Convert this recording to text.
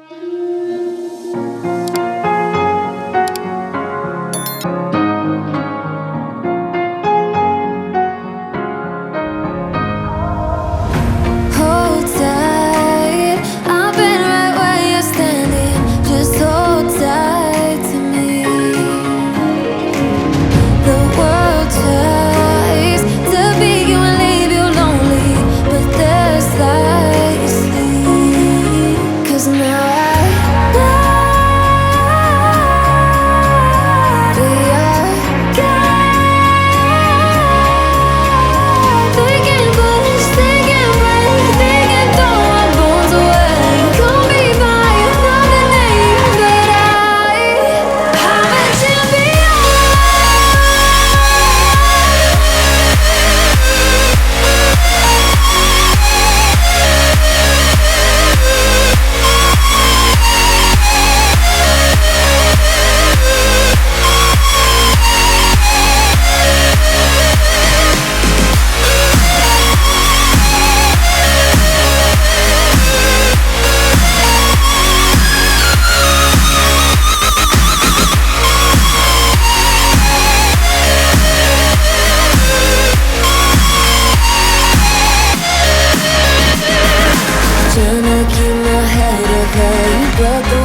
Hold tight, I've been right where you're standing. Just hold tight to me. The world tries to beat you and leave you lonely, but there's light you sleep. 'Cause now I know we are God. They can push, they can break, they can throw our bones away. Call me by another name, but I'm a champion. Tryna keep my head up high, you brought the